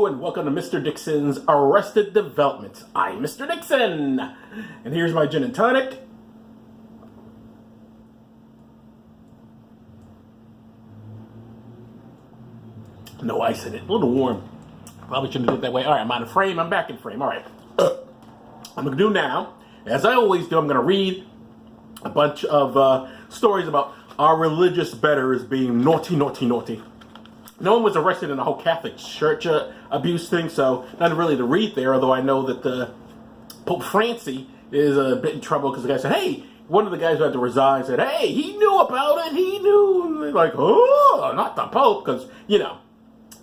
Hello and welcome to Mr. Dixon's Arrested Development. I'm Mr. Dixon, and here's my gin and tonic. No ice in it, a little warm. Probably shouldn't have did it that way. All right, I'm out of frame, I'm back in frame. All right, I'm gonna do now, as I always do, I'm gonna read a bunch of stories about our religious betters being naughty, naughty, naughty. No one was arrested in the whole Catholic Church abuse thing, so nothing really to read there, although I know that Pope Francis is a bit in trouble because the guy said, hey, one of the guys who had to resign said, hey, he knew about it, he knew. And they're like, oh, not the Pope, because, you know,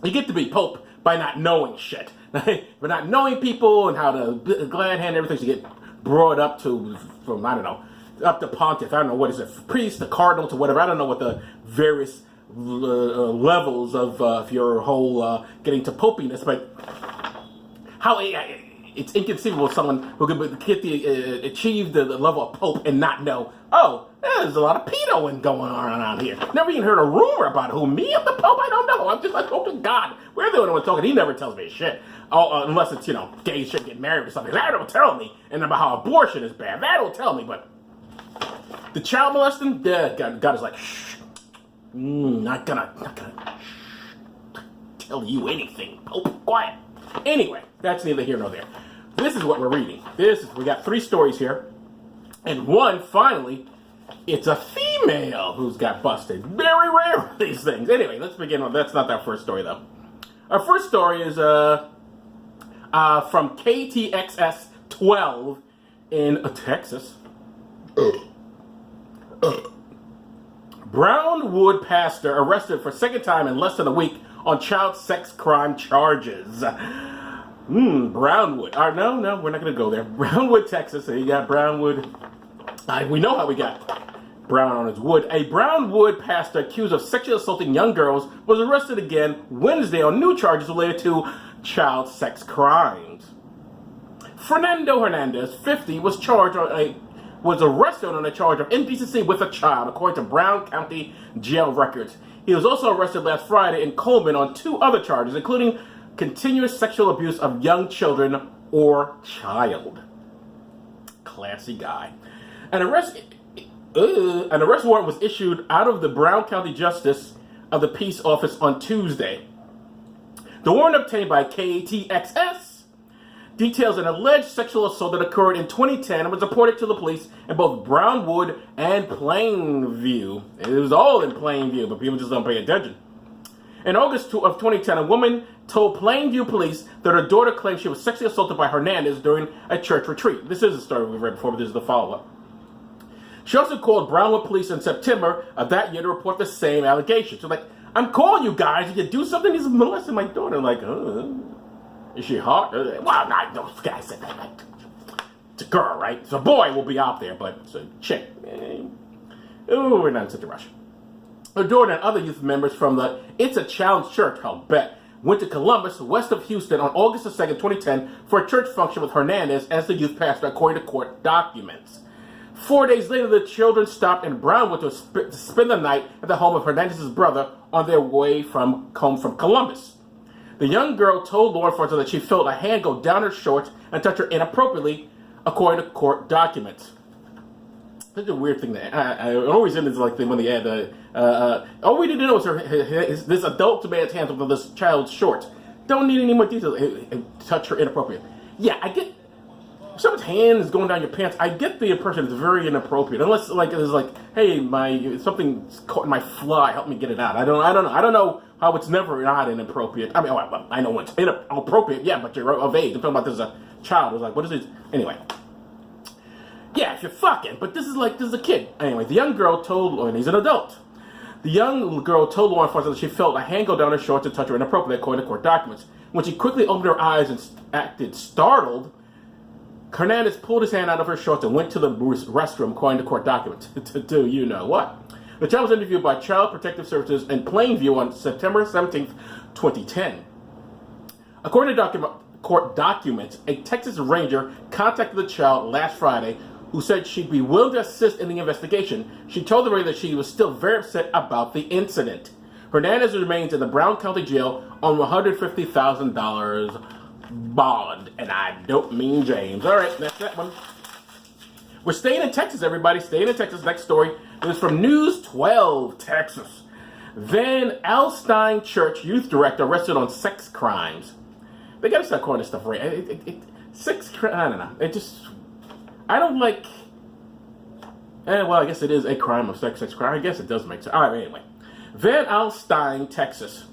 you get to be Pope by not knowing shit. But not knowing people and how to glad hand everything, so you get brought up to, from, I don't know, up to pontiff, I don't know, what is it, priest, the cardinal, to whatever, I don't know what the various levels of your whole getting to popiness, but how it's inconceivable someone who could get achieve the level of pope and not know, oh, there's a lot of pedoing going on around here. Never even heard a rumor about who, me, I'm the pope, I don't know. I'm just like, oh, to God. We're the only one talking. He never tells me shit. Unless it's, you know, gay shit, get married or something. That'll tell me. And about how abortion is bad. That'll tell me, but the child molesting, God is like, shh. Not gonna tell you anything, Pope. Quiet. Anyway, that's neither here nor there. This is what we're reading. We got 3 stories here, and one, finally, it's a female who's got busted. Very rare with these things. Anyway, let's begin with, that's not our first story, though. Our first story is from KTXS 12 in Texas. Brownwood pastor arrested for second time in less than a week on child sex crime charges. Brownwood. No, we're not going to go there. Brownwood, Texas. So you got Brownwood. We know how we got Brown on his wood. A Brownwood pastor accused of sexually assaulting young girls was arrested again Wednesday on new charges related to child sex crimes. Fernando Hernandez, 50, was arrested on a charge of indecency with a child, according to Brown County Jail records. He was also arrested last Friday in Coleman on 2 other charges, including continuous sexual abuse of young children or child. Classy guy. An arrest warrant was issued out of the Brown County Justice of the Peace Office on Tuesday. The warrant obtained by KTXS details an alleged sexual assault that occurred in 2010 and was reported to the police in both Brownwood and Plainview. It was all in Plainview, but people just don't pay attention. In August of 2010, a woman told Plainview police that her daughter claimed she was sexually assaulted by Hernandez during a church retreat. This is a story we've read before, but this is the follow-up. She also called Brownwood police in September of that year to report the same allegations. So, like, I'm calling you guys. If you do something, he's molesting my daughter. Like, is she hot? Well, no, those guys said that. It's a girl, right? It's a boy will be out there, but it's a chick. We're not in such a rush. Her daughter and other youth members from the It's a Challenge Church, I'll bet, went to Columbus, west of Houston, on August 2nd, 2010, for a church function with Hernandez as the youth pastor, according to court documents. 4 days later, the children stopped in Brownwood to spend the night at the home of Hernandez's brother on their way home from Columbus. The young girl told law enforcement that she felt a hand go down her shorts and touch her inappropriately, according to court documents. Such a weird thing that I always end is like when they add all we need to know is this adult man's hands over this child's shorts. Don't need any more details. Touch her inappropriately. Yeah, I get someone's hand is going down your pants. I get the impression it's very inappropriate, unless like it's like, hey, something's caught in my fly. Help me get it out. I don't know how it's never not inappropriate. I mean, I know when it's inappropriate. Yeah, but you're of age. I'm talking about this as a child. It's like, what is it? Anyway. Yeah, if you're fucking, but this is a kid. Anyway, the young girl and he's an adult. The young girl told law enforcement that she felt a hand go down her shorts and touch her inappropriately, according to court documents. When she quickly opened her eyes and acted startled, Hernandez pulled his hand out of her shorts and went to the restroom, according to court documents. To do you know what? The child was interviewed by Child Protective Services in Plainview on September 17th, 2010. According to court documents, a Texas Ranger contacted the child last Friday, who said she'd be willing to assist in the investigation. She told the Ranger that she was still very upset about the incident. Hernandez remains in the Brown County Jail on $150,000 bond. And I don't mean James. All right, that's that one. We're staying in Texas, everybody. Staying in Texas. Next story is from News 12, Texas. Van Alstyne Church youth director arrested on sex crimes. They got to start calling this stuff right. Sex crime, I don't know. I don't like... well, I guess it is a crime of sex crime. I guess it does make sense. All right, anyway. Van Alstyne, Texas.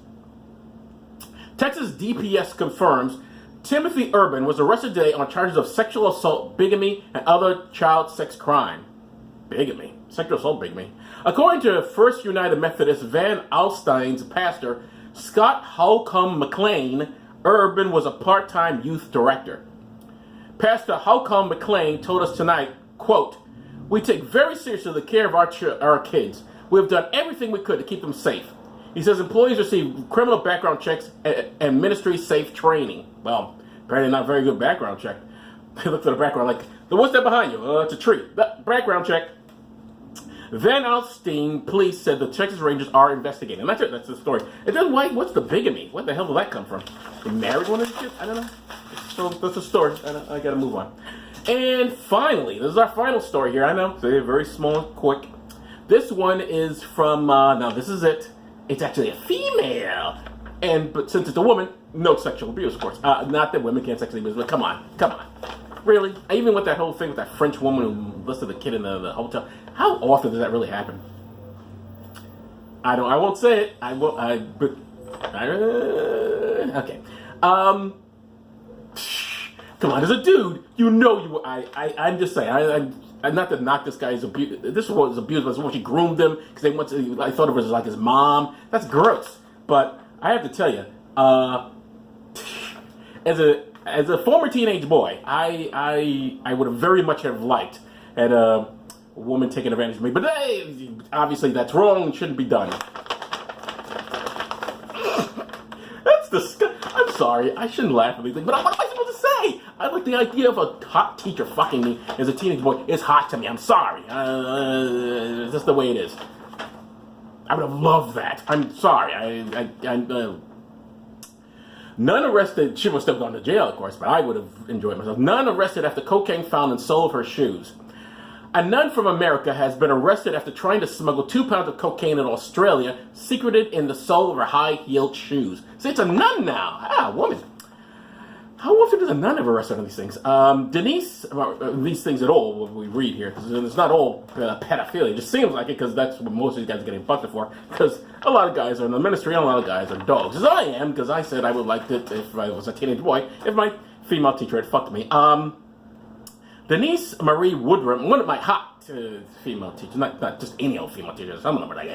Texas DPS confirms Timothy Urban was arrested today on charges of sexual assault, bigamy, and other child sex crime. Bigamy? Sexual assault, bigamy. According to First United Methodist Van Alstyne's pastor, Scott Holcomb McLean, Urban was a part-time youth director. Pastor Holcomb McLean told us tonight, quote, "We take very seriously the care of our kids. We have done everything we could to keep them safe." He says employees receive criminal background checks and ministry safe training. Well, apparently not a very good background check. They looked at the background like, what's that behind you? It's a tree. Background check. Van Alstyne police said the Texas Rangers are investigating. That's it. That's the story. And then what's the bigamy? Where the hell did that come from? They married one of these kids? I don't know. So that's the story. I gotta move on. And finally, this is our final story here. I know, so very small and quick. This one is from, now this is it. It's actually a female. But since it's a woman, no sexual abuse, of course. Not that women can't sexually abuse, but come on. Really? Even with that whole thing with that French woman who listed the kid in the hotel, how often does that really happen? I won't say it. Okay. Come on, as a dude, I'm just saying, I'm not to knock this guy's abuse. This was abused, but when she groomed him because I thought it was like his mom. That's gross. But I have to tell you, as a former teenage boy, I would have very much have liked had a woman taking advantage of me. But obviously that's wrong and shouldn't be done. That's disgusting. I'm sorry, I shouldn't laugh at anything, but what am I supposed to say? I like the idea of a hot teacher fucking me as a teenage boy. It's hot to me. I'm sorry. It's just the way it is. I would have loved that. I'm sorry. None arrested. She was still going to jail, of course, but I would have enjoyed myself. None arrested after cocaine found in sole of her shoes. A nun from America has been arrested after trying to smuggle 2 pounds of cocaine in Australia, secreted in the sole of her high-heeled shoes. See, it's a nun now. A woman. How often does a nun ever arrested on these things? Denise, these things at all, what we read here, because it's not all pedophilia. It just seems like it, because that's what most of these guys are getting busted for, because a lot of guys are in the ministry and a lot of guys are dogs. As I am, because I said I would like it if I was a teenage boy, if my female teacher had fucked me. Denise Marie Woodrum, one of my hot female teachers, not just any old female teachers, some of them are like,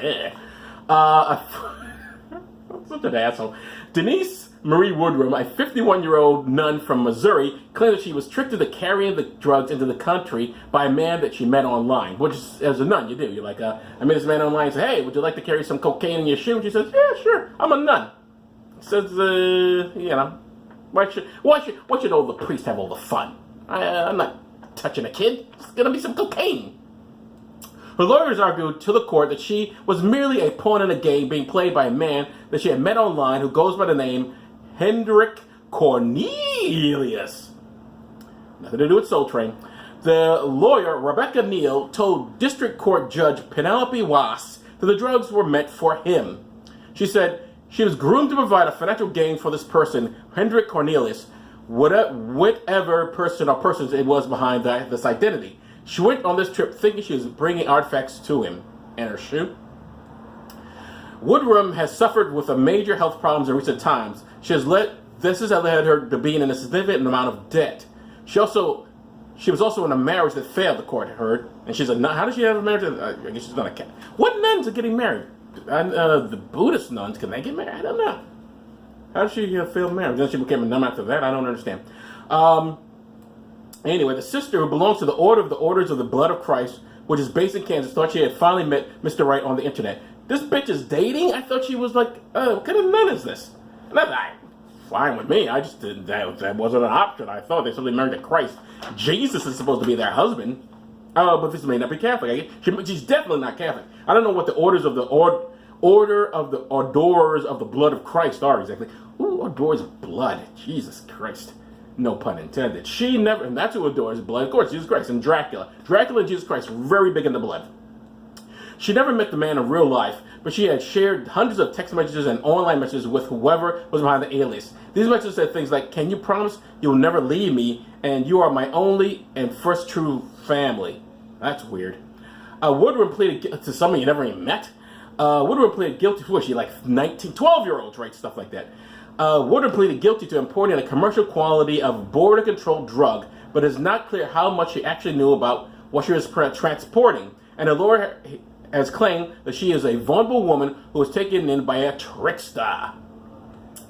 such an asshole. Denise Marie Woodrum, a 51-year-old nun from Missouri, claimed that she was tricked into carrying the drugs into the country by a man that she met online. Which, as a nun, you do. You're like, I met this man online and say, hey, would you like to carry some cocaine in your shoe? And she says, yeah, sure, I'm a nun. Says, why should all the priests have all the fun? I'm not touching a kid. It's gonna be some cocaine. Her lawyers argued to the court that she was merely a pawn in a game being played by a man that she had met online who goes by the name Hendrik Cornelius. Nothing to do with Soul Train. The lawyer, Rebecca Neal, told District Court Judge Penelope Wass that the drugs were meant for him. She said she was groomed to provide a financial gain for this person, Hendrik Cornelius, whatever person or persons it was behind this identity. She went on this trip thinking she was bringing artifacts to him. And her shoe? Woodrum has suffered with major health problems in recent times. This has led her to being in a significant amount of debt. She was also in a marriage that failed, the court heard. And she's a nun. How does she have a marriage? I guess she's not a cat. What nuns are getting married? The Buddhist nuns, can they get married? I don't know. How did she fail marriage? Then she became a nun after that? I don't understand. Anyway, the sister who belongs to the Order of the Orders of the Blood of Christ, which is based in Kansas, thought she had finally met Mr. Right on the internet. This bitch is dating? I thought she was like, what kind of nun is this? And I'm like, fine with me. I just didn't, that wasn't an option. I thought they simply married to Christ. Jesus is supposed to be their husband. But this may not be Catholic. She's definitely not Catholic. I don't know what the orders of the Adorers of the blood of Christ are exactly. Who adores blood? Jesus Christ. No pun intended. She never, and that's who adores blood. Of course, Jesus Christ and Dracula. Dracula and Jesus Christ are very big into blood. She never met the man in real life, but she had shared hundreds of text messages and online messages with whoever was behind the alias. These messages said things like, "Can you promise you'll never leave me, and you are my only and first true family?" That's weird. Woodrum pleaded to someone you never even met. Woodrum pleaded guilty to, was she like 19, 12-year-olds write stuff like that. Woodrum pleaded guilty to importing a commercial quality of border-controlled drug, but it's not clear how much she actually knew about what she was transporting. And the lawyer has claimed that she is a vulnerable woman who was taken in by a trickster.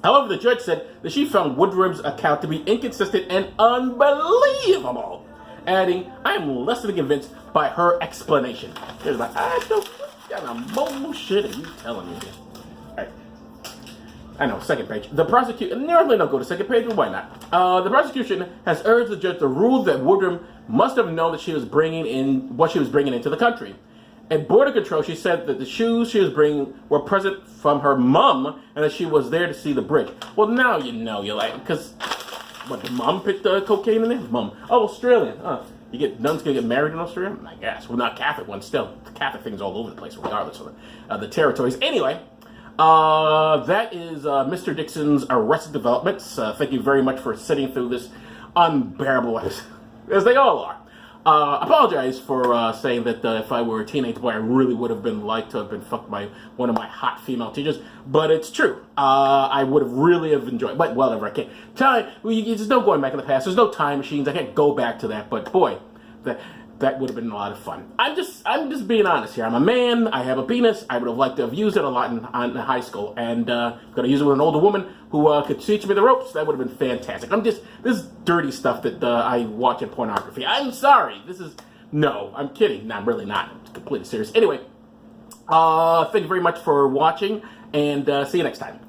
However, the judge said that she found Woodrum's account to be inconsistent and unbelievable, adding, "I am less than convinced by her explanation." There's my, I don't, what kind of bullshit are you telling me here? All right. I know, second page. The prosecution, normally don't go to second page, but why not? The prosecution has urged the judge to rule that Woodrum must have known that she was bringing in what she was bringing into the country. At border control, she said that the shoes she was bringing were present from her mom and that she was there to see the bridge. Well, now you know, you're like, because what, the mom picked cocaine in there? Mom. Oh, Australian. You get nuns gonna get married in Australia? I guess. Well, not Catholic ones. Still, the Catholic things all over the place, regardless of the territories. Anyway, that is Mr. Dixon's Arrested Developments. Thank you very much for sitting through this unbearable, as they all are. Apologize for saying that if I were a teenage boy, I really would have been liked to have been fucked by one of my hot female teachers. But it's true. I would have really have enjoyed. But whatever, I can't. There's no going back in the past. There's no time machines. I can't go back to that. But boy, that would have been a lot of fun. I'm just being honest here. I'm a man. I have a penis. I would have liked to have used it a lot in high school, and gonna use it with an older woman who could teach me the ropes. That would have been fantastic. This dirty stuff that I watch in pornography. I'm sorry. No, I'm kidding. No, I'm really not. I'm completely serious. Anyway, thank you very much for watching, and see you next time.